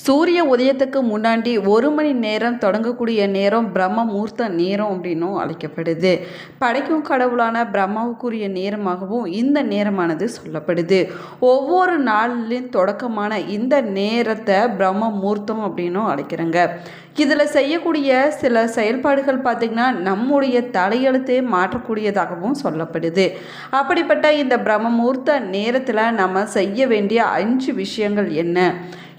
சூரிய உதயத்துக்கு முன்னாடி 1 மணி நேரம் தொடங்கக்கூடிய நேரம் பிரம்ம முகூர்த்த நேரம் அப்படின்னும் அழைக்கப்படுது. படைக்கும் கடவுளான பிரம்மாவுக்குரிய நேரமாகவும் இந்த நேரமானது சொல்லப்படுது. ஒவ்வொரு நாளின் தொடக்கமான இந்த நேரத்தை பிரம்ம முகூர்த்தம் அப்படின்னும் அழைக்கிறேங்க. இதில் செய்யக்கூடிய சில செயல்பாடுகள் பார்த்திங்கன்னா நம்முடைய தலையெழுத்தே மாற்றக்கூடியதாகவும் சொல்லப்படுது. அப்படிப்பட்ட இந்த பிரம்ம முகூர்த்த நேரத்தில் நம்ம செய்ய வேண்டிய 5 விஷயங்கள் என்ன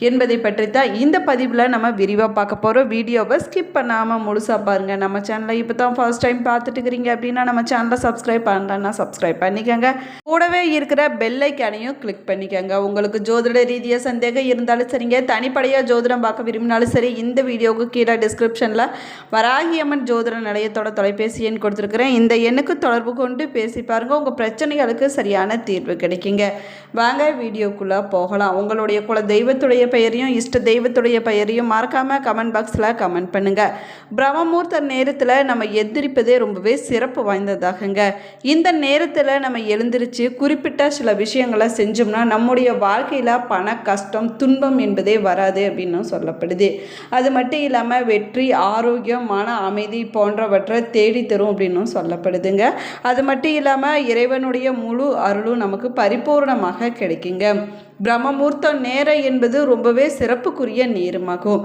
என்பதை பற்றி தான் இந்த பதிவில் நம்ம விரிவாக பார்க்க போகிறோம். வீடியோவை ஸ்கிப் பண்ணாமல் முழுசாக பாருங்கள். நம்ம சேனலை இப்போ தான் ஃபர்ஸ்ட் டைம் பார்த்துட்டு இருக்கிறீங்க அப்படின்னா நம்ம சேனலை சப்ஸ்கிரைப் பண்ணலன்னா சப்ஸ்கிரைப் பண்ணிக்கோங்க. கூடவே இருக்கிற பெல் ஐக்கானையும் கிளிக் பண்ணிக்கோங்க. உங்களுக்கு ஜோதிட ரீதியாக சந்தேகம் இருந்தாலும் சரிங்க, தனிப்படையாக ஜோதிடம் பார்க்க விரும்பினாலும் சரி, இந்த வீடியோவுக்கு கீழே டிஸ்கிரிப்ஷனில் வராகியம்மன் ஜோதிட நிலையத்தோட தொலைபேசி எண் கொடுத்துருக்குறேன். இந்த எண்ணுக்கு தொடர்பு கொண்டு பேசி பாருங்கள். உங்கள் பிரச்சனைகளுக்கு சரியான தீர்வு கிடைக்குங்க. வாங்க வீடியோக்குள்ளே போகலாம். உங்களுடைய குல தெய்வத்துடைய பெயரையும் இஷ்ட தெய்வத்துடைய பெயரையும் மறக்காமல் கமெண்ட் பாக்ஸில் கமெண்ட் பண்ணுங்கள். பிரம்ம முகூர்த்த நேரத்தில் நம்ம எந்திரிப்பதே ரொம்பவே சிறப்பு வாய்ந்ததாகுங்க. இந்த நேரத்தில் நம்ம எழுந்திரிச்சு குறிப்பிட்ட சில விஷயங்களை செஞ்சோம்னா நம்முடைய வாழ்க்கையில் பண கஷ்டம் துன்பம் என்பதே வராது அப்படின்னு சொல்லப்படுது. அது மட்டும் இல்லாமல் வெற்றி, ஆரோக்கியம், மன அமைதி போன்றவற்றை தேடி தரும் அப்படின்னு சொல்லப்படுதுங்க. அது மட்டும் இல்லாமல் இறைவனுடைய முழு அருளும் நமக்கு பரிபூர்ணமாக கிடைக்குங்க. பிரம்ம முகூர்த்த நேரம் என்பது ரொம்பவே சிறப்புக்குரிய நேரமாகும்.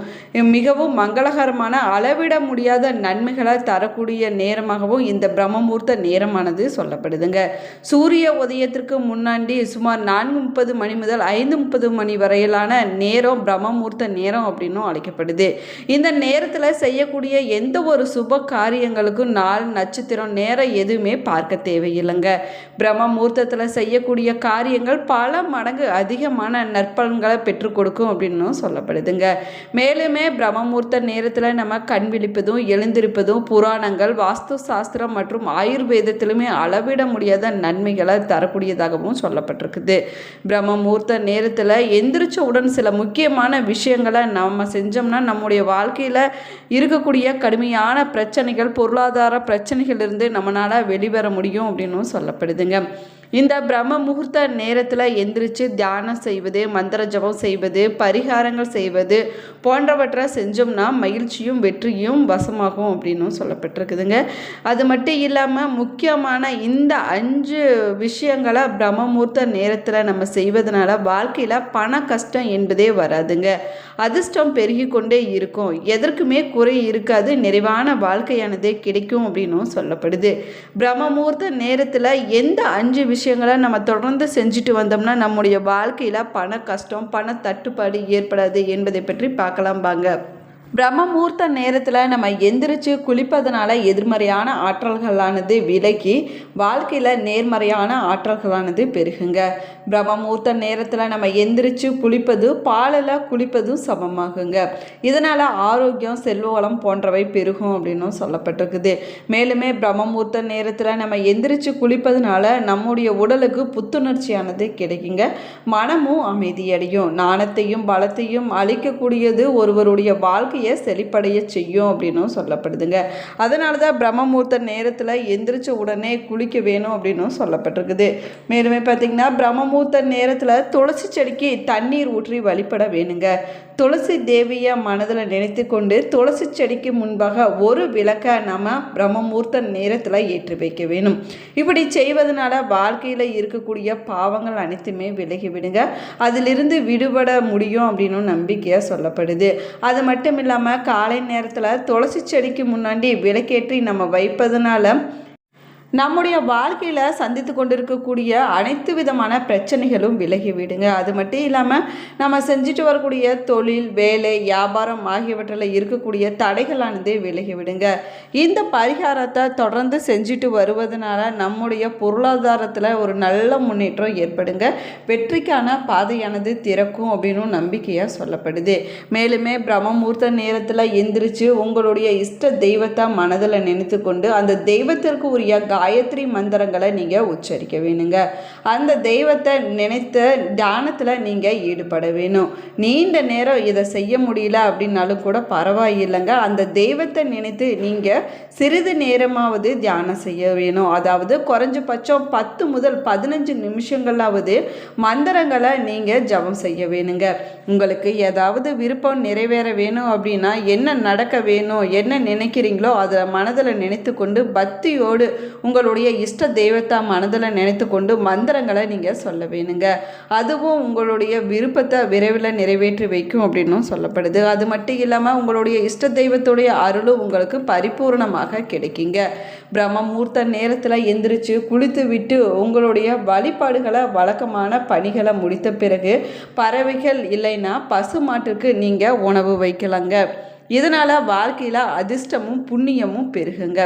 மிகவும் மங்களகரமான அளவிட முடியாத நன்மைகளை தரக்கூடிய நேரமாகவும் இந்த பிரம்ம முகூர்த்த நேரமானது சொல்லப்படுதுங்க. சூரிய உதயத்திற்கு முன்னாடி சுமார் 4:30 மணி முதல் 5:30 மணி வரையிலான நேரம் பிரம்ம முகூர்த்த நேரம் அப்படின்னும் அழைக்கப்படுது. இந்த நேரத்தில் செய்யக்கூடிய எந்த ஒரு சுப காரியங்களுக்கும் நாள், நட்சத்திரம், நேரம் எதுவுமே பார்க்க தேவையில்லைங்க. பிரம்ம முகூர்த்தத்தில் செய்யக்கூடிய காரியங்கள் பல மடங்கு அதிகமான நற்பலன்களை பெற்றுக் கொடுக்கும் அப்படின்னு சொல்லப்படுதுங்க. மேலுமே பிரம்ம முகூர்த்த நேரத்தில் நம்ம கண் விழிப்பதும் எழுந்திருப்பதும் புராணங்கள், வாஸ்து சாஸ்திரம் மற்றும் ஆயுர்வேதத்திலுமே அளவிட முடியாத நன்மைகளை தரக்கூடியதாகவும் சொல்லப்பட்டிருக்குது. பிரம்ம முகூர்த்த நேரத்தில் எந்திரிச்சவுடன் சில முக்கியமான விஷயங்களை நம்ம செஞ்சோம்னா நம்முடைய வாழ்க்கையில் இருக்கக்கூடிய கடுமையான பிரச்சனைகள், பொருளாதார பிரச்சனைகளிலிருந்து நம்மளால் வெளிவர முடியும் அப்படின்னு சொல்லப்படுதுங்க. இந்த பிரம்ம முகூர்த்த நேரத்தில் எந்திரிச்சு தியானம் செய்வது, மந்திர ஜபம் செய்வது, பரிகாரங்கள் செய்வது போன்றவற்றை செஞ்சோம்னா மகிழ்ச்சியும் வெற்றியும் வசமாகும் அப்படின்னு சொல்லப்பட்டிருக்குதுங்க. அது மட்டும் இல்லாமல் முக்கியமான இந்த 5 விஷயங்களை பிரம்ம முகூர்த்த நேரத்தில் நம்ம செய்வதனால வாழ்க்கையில் பண கஷ்டம் என்பதே வராதுங்க. அதிர்ஷ்டம் பெருகி கொண்டே இருக்கும். எதற்குமே குறை இருக்காது. நிறைவான வாழ்க்கையானதே கிடைக்கும் அப்படின்னும் சொல்லப்படுது. பிரம்ம முகூர்த்த நேரத்தில் எந்த 5 விஷயங்களை நம்ம தொடர்ந்து செஞ்சுட்டு வந்தோம்னா நம்முடைய வாழ்க்கையில் பண கஷ்டம், பண தட்டுப்பாடு ஏற்படாது என்பதை பற்றி பார்க்கலாம் வாங்க. பிரம்ம முகூர்த்த நேரத்தில் நம்ம எந்திரிச்சு குளிப்பதனால எதிர்மறையான ஆற்றல்களானது விலகி வாழ்க்கையில் நேர்மறையான ஆற்றல்களானது பெருகுங்க. பிரம்ம முகூர்த்த நேரத்தில் நம்ம எந்திரிச்சு குளிப்பது பாலில் குளிப்பதும் சமமாகுங்க. இதனால் ஆரோக்கியம், செல்வவளம் போன்றவை பெருகும் அப்படின்னும் சொல்லப்பட்டிருக்குது. மேலுமே பிரம்ம முகூர்த்த நேரத்தில் நம்ம எந்திரிச்சு குளிப்பதனால நம்முடைய உடலுக்கு புத்துணர்ச்சியானது கிடைக்குங்க. மனமும் அமைதியடையும். நாணத்தையும் பலத்தையும் அளிக்கக்கூடியது ஒருவருடைய வாழ்க்கை செழிப்படைய செய்யும் அப்படின்னு சொல்லப்படுதுங்க. அதனால தான் பிரம்ம முகூர்த்த நேரத்தில் எந்திரிச்ச உடனே குளிக்க வேணும் அப்படின்னு சொல்லப்பட்டிருக்குது. மேலுமே பார்த்தீங்கன்னா பிரம்ம முகூர்த்த நேரத்தில் துளசி செடிக்கு தண்ணீர் ஊற்றி வழிபட வேணுங்க. துளசி தேவியை மனதில் நினைத்து கொண்டு துளசி செடிக்கு முன்பாக ஒரு விளக்கை நம்ம பிரம்ம முகூர்த்த நேரத்தில் ஏற்றி வைக்க வேணும். இப்படி செய்வதனால வாழ்க்கையில் இருக்கக்கூடிய பாவங்கள் அனைத்துமே விலகி விடுங்க. அதிலிருந்து விடுபட முடியும் அப்படின்னு நம்பிக்கையாக சொல்லப்படுது. அது மட்டும் இல்லாமல் காலை நேரத்தில் துளசி செடிக்கு முன்னாடி விளக்கேற்றி நம்ம வைப்பதனால நம்முடைய வாழ்க்கையில் சந்தித்து கொண்டிருக்கக்கூடிய அனைத்து விதமான பிரச்சனைகளும் விலகி விடுங்க. அது மட்டும் இல்லாமல் நம்ம செஞ்சுட்டு வரக்கூடிய தொழில், வேலை, வியாபாரம் ஆகியவற்றில் இருக்கக்கூடிய தடைகளானது விலகி விடுங்க. இந்த பரிகாரத்தை தொடர்ந்து செஞ்சுட்டு வருவதனால நம்முடைய பொருளாதாரத்தில் ஒரு நல்ல முன்னேற்றம் ஏற்படுங்க. வெற்றிக்கான பாதையானது திறக்கும் அப்படின்னு நம்பிக்கையாக சொல்லப்படுது. மேலுமே பிரம்ம முகூர்த்த நேரத்தில் எந்திரிச்சு உங்களுடைய இஷ்ட தெய்வத்தை மனதில் நினைத்து கொண்டு அந்த தெய்வத்திற்கு உரிய காயத்ரி மந்திரங்களை நீங்கள் உச்சரிக்க வேணுங்க. அந்த தெய்வத்தை நினைத்த தியானத்தில் நீங்கள் ஈடுபட வேணும். நீண்ட நேரம் இதை செய்ய முடியல அப்படின்னாலும் கூட பரவாயில்லைங்க. அந்த தெய்வத்தை நினைத்து நீங்கள் சிறிது நேரமாவது தியானம் செய்ய வேணும். அதாவது குறைஞ்சபட்சம் 10 முதல் 15 நிமிஷங்களாவது மந்திரங்களை நீங்கள் ஜபம் செய்ய வேணுங்க. உங்களுக்கு ஏதாவது விருப்பம் நிறைவேற வேணும் அப்படின்னா என்ன நடக்க வேணும், என்ன நினைக்கிறீங்களோ அதை மனதில் நினைத்து கொண்டு பக்தியோடு உங்களுடைய இஷ்ட தெய்வத்தை மனதில் நினைத்து கொண்டு மந்திரங்களை நீங்கள் சொல்ல வேணுங்க. அதுவும் உங்களுடைய விருப்பத்தை விரைவில் நிறைவேற்றி வைக்கும் அப்படின்னும் சொல்லப்படுது. அது மட்டும் இல்லாமல் உங்களுடைய இஷ்ட தெய்வத்துடைய அருளும் உங்களுக்கு பரிபூர்ணமாக கிடைக்குங்க. பிரம்ம முகூர்த்த நேரத்தில் எந்திரிச்சு குளித்து விட்டு உங்களுடைய வழிபாடுகளை வழக்கமான பணிகளை முடித்த பிறகு பறவைகள் இல்லைன்னா பசு மாட்டுக்கு நீங்கள் உணவு வைக்கலாங்க. இதனால் வாழ்க்கையில் அதிர்ஷ்டமும் புண்ணியமும் பெருகுங்க.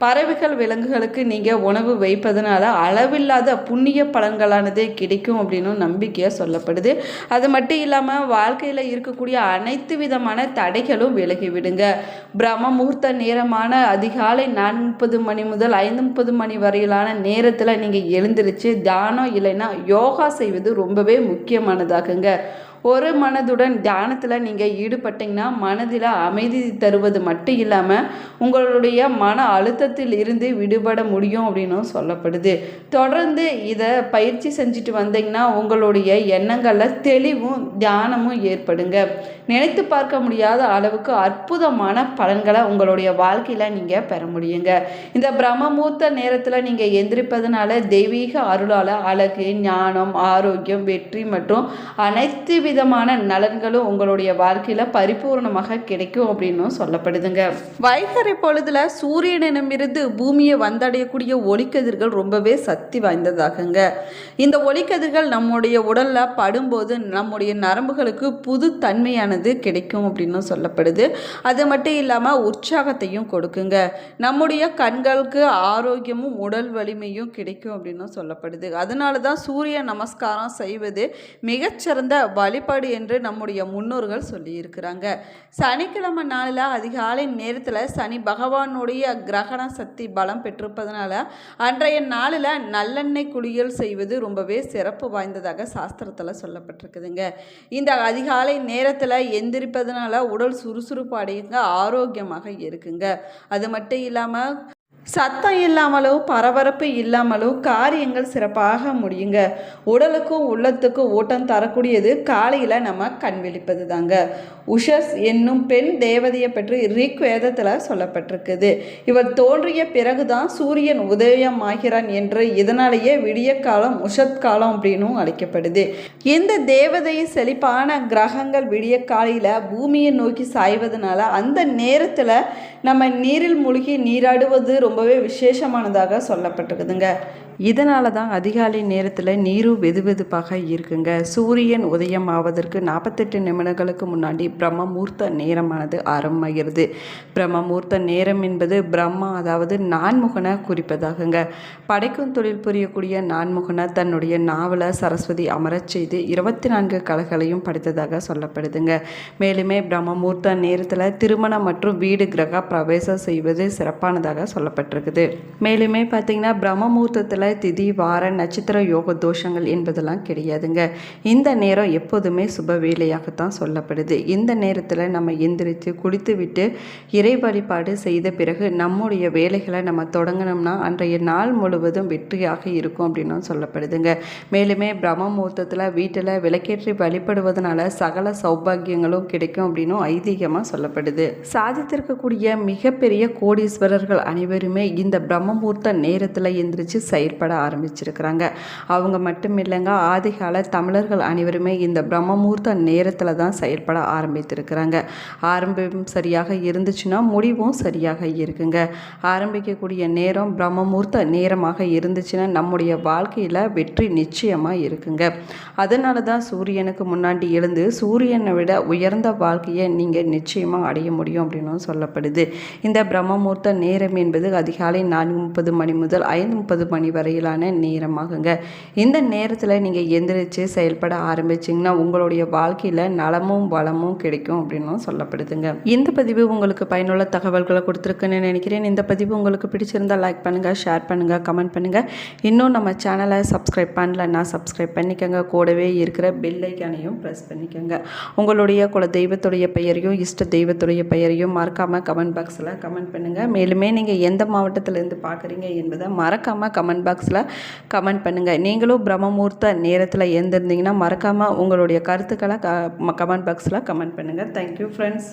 பறவைகள் விலங்குகளுக்கு நீங்கள் உணவு வைப்பதனால அளவில்லாத புண்ணிய பலன்களானது கிடைக்கும் அப்படின்னு நம்பிக்கையாக சொல்லப்படுது. அது மட்டும் இல்லாமல் வாழ்க்கையில் இருக்கக்கூடிய அனைத்து விதமான தடைகளும் விலகிவிடுங்க. பிரம்ம முகூர்த்த நேரமான அதிகாலை 4:30 மணி முதல் 5:30 மணி வரையிலான நேரத்தில் நீங்கள் எழுந்திருச்சு தியானம் இல்லைன்னா யோகா செய்வது ரொம்பவே முக்கியமானதாகுங்க. ஒரு மனதுடன் தியானத்தில் நீங்கள் ஈடுபட்டிங்கன்னா மனதில் அமைதி தருவது மட்டும் இல்லாமல் உங்களுடைய மன அழுத்தத்தில் இருந்து விடுபட முடியும் அப்படின்னும் சொல்லப்படுது. தொடர்ந்து இதை பயிற்சி செஞ்சுட்டு வந்தீங்கன்னா உங்களுடைய எண்ணங்களில் தெளிவும் தியானமும் ஏற்படுங்க. நினைத்து பார்க்க முடியாத அளவுக்கு அற்புதமான பலன்களை உங்களுடைய வாழ்க்கையில் நீங்கள் பெற முடியுங்க. இந்த பிரம்ம முகூர்த்த நேரத்தில் நீங்கள் எந்திரிப்பதனால தெய்வீக அருளால் அழகு, ஞானம், ஆரோக்கியம், வெற்றி மற்றும் அனைத்து விதமான நலன்களும் உங்களுடைய வாழ்க்கையில் பரிபூர்ணமாக கிடைக்கும் அப்படின்னு சொல்லப்படுதுங்க. வைகறை பொழுதுல சூரியனிடமிருந்து பூமியை வந்தடையக்கூடிய ஒளிக்கதிர்கள் ரொம்பவே சக்தி வாய்ந்ததாகுங்க. இந்த ஒளிக்கதிர்கள் நம்முடைய உடலில் படும்போது நம்முடைய நரம்புகளுக்கு புது தன்மையானது கிடைக்கும் அப்படின்னு சொல்லப்படுது. அது மட்டும் இல்லாமல் உற்சாகத்தையும் கொடுக்குங்க. நம்முடைய கண்களுக்கு ஆரோக்கியமும் உடல் வலிமையும் கிடைக்கும் அப்படின்னு சொல்லப்படுது. அதனால தான் சூரிய நமஸ்காரம் செய்வது மிகச்சிறந்த வழிபாடு என்று நம்முடைய முன்னோர்கள் சொல்லியிருக்கிறாங்க. சனிக்கிழமை நாளில் அதிகாலை நேரத்தில் சனி பகவானுடைய கிரகண சக்தி பலம் பெற்றிருப்பதனால அன்றைய நாளில் நல்லெண்ணெய் குளியல் செய்வது ரொம்பவே சிறப்பு வாய்ந்ததாக சாஸ்திரத்தில் சொல்லப்பட்டிருக்குதுங்க. இந்த அதிகாலை நேரத்தில் எந்திரிப்பதனால உடல் சுறுசுறுப்பு அடையுங்க, ஆரோக்கியமாக இருக்குங்க. அது மட்டும் இல்லாமல் சத்தம் இல்லாமலும் பரபரப்பு இல்லாமலும் காரியங்கள் சிறப்பாக முடியுங்க. உடலுக்கும் உள்ளத்துக்கும் ஊட்டம் தரக்கூடியது காலையில் நம்ம கண் விழிப்பது தாங்க. உஷஸ் என்னும் பெண் தேவதையை பற்றி ரிக் வேதத்தில் சொல்லப்பட்டிருக்குது. இவர் தோன்றிய பிறகுதான் சூரியன் உதயமாகிறான் என்று இதனாலேயே விடிய காலம் உஷத் காலம் அப்படின்னும் அழைக்கப்படுது. இந்த தேவதையை செழிப்பான கிரகங்கள் விடிய காலையில் பூமியை நோக்கி சாய்வதனால அந்த நேரத்தில் நம்ம நீரில் மூழ்கி நீராடுவது ரொம்பவே விசேஷமானதாக சொல்லப்பட்டிருக்குதுங்க. இதனால தான் அதிகாலை நேரத்தில் நீரும் வெதுவெதுப்பாக இருக்குங்க. சூரியன் உதயம் ஆவதற்கு 48 நிமிடங்களுக்கு முன்னாடி பிரம்ம முகூர்த்த நேரமானது ஆரம்பமாகிறது. பிரம்ம முகூர்த்த நேரம் என்பது பிரம்மா அதாவது நான்முகனை குறிப்பதாகுங்க. படைக்கும் தொழில் புரியக்கூடிய நான்முகனை தன்னுடைய நாவல சரஸ்வதி அமரச் செய்து 24 கலைகளையும் படைத்ததாக சொல்லப்படுதுங்க. மேலுமே பிரம்ம முகூர்த்த நேரத்தில் திருமணம் மற்றும் வீடு கிரக பிரவேசம் செய்வது சிறப்பானதாக சொல்லப்பட்டிருக்குது. மேலுமே பார்த்திங்கன்னா பிரம்ம முகூர்த்தத்தில் திதி, வார, நட்சத்திர யோக தோஷங்கள் என்பதெல்லாம் கிடையாதுங்க. இந்த நேரம் எப்போதுமே சுப வேலையாகத்தான் சொல்லப்படுது. இந்த நேரத்தில் நம்ம எந்திரிச்சு குளித்து விட்டு இறை வழிபாடு செய்த பிறகு நம்முடைய வேலைகளை நம்ம தொடங்கினோம்னா அன்றைய நாள் முழுவதும் வெற்றியாக இருக்கும் அப்படின்னு சொல்லப்படுதுங்க. மேலுமே பிரம்ம முகூர்த்தத்தில் வீட்டில் விளக்கேற்றி வழிபடுவதனால சகல சௌபாகியங்களும் கிடைக்கும் அப்படின்னு ஐதீகமாக சொல்லப்படுது. சாதித்திருக்கக்கூடிய மிகப்பெரிய கோடீஸ்வரர்கள் அனைவருமே இந்த பிரம்ம முகூர்த்த நேரத்தில் எந்திரிச்சு செயல்பட ஆரம்பிச்சிருக்கிறாங்க. அவங்க மட்டும் இல்லைங்க, ஆதிகால தமிழர்கள் அனைவருமே இந்த பிரம்ம முகூர்த்த நேரத்தில் தான் செயல்பட ஆரம்பித்திருக்கிறாங்க. ஆரம்பம் சரியாக இருந்துச்சுன்னா முடிவும் சரியாக இருக்குங்க. ஆரம்பிக்கக்கூடிய நேரம் பிரம்ம முகூர்த்த நேரமாக இருந்துச்சுன்னா நம்முடைய வாழ்க்கையில் வெற்றி நிச்சயமாக இருக்குங்க. அதனால தான் சூரியனுக்கு முன்னாடி எழுந்து சூரியனை விட உயர்ந்த வாழ்க்கையை நீங்கள் நிச்சயமாக அடைய முடியும் அப்படின்னு சொல்லப்படுது. இந்த பிரம்ம முகூர்த்த நேரம் என்பது அதிகாலை 4:30 மணி முதல் 5:30 மணி வரையிலான நேரமாகுங்க. இந்த நேரத்தில் நீங்கள் எந்திரிச்சு செயல்பட ஆரம்பிச்சிங்கன்னா உங்களுடைய வாழ்க்கையில் நலமும் வளமும் கிடைக்கும் அப்படின்னு சொல்லப்படுதுங்க. இந்த பதிவு உங்களுக்கு பயனுள்ள தகவல்களை கொடுத்துருக்குன்னு நினைக்கிறேன். இந்த பதிவு உங்களுக்கு பிடிச்சிருந்தால் லைக் பண்ணுங்கள், ஷேர் பண்ணுங்கள், கமெண்ட் பண்ணுங்கள். இன்னும் நம்ம சேனலை சப்ஸ்கிரைப் பண்ணலன்னா சப்ஸ்கிரைப் பண்ணிக்கோங்க. கூடவே இருக்கிற பெல் ஐக்கானையும் ப்ரெஸ் பண்ணிக்கோங்க. உங்களுடைய குல தெய்வத்துடைய பெயரையும் இஷ்ட தெய்வத்துடைய பெயரையும் மறக்காமல் கமெண்ட் பாக்ஸில் கமெண்ட் பண்ணுங்கள். மேலுமே நீங்கள் எந்த மாவட்டத்திலேருந்து பார்க்குறீங்க என்பதை மறக்காமல் கமெண்ட் பாக்ஸில் கமெண்ட் பண்ணுங்கள். நீங்களும் பிரம்ம முகூர்த்த நேரத்தில் எழுந்திருந்தீங்கன்னா மறக்காமல் உங்களுடைய கருத்துக்களை கமெண்ட் பாக்ஸில் கமெண்ட் பண்ணுங்கள். Thank you friends.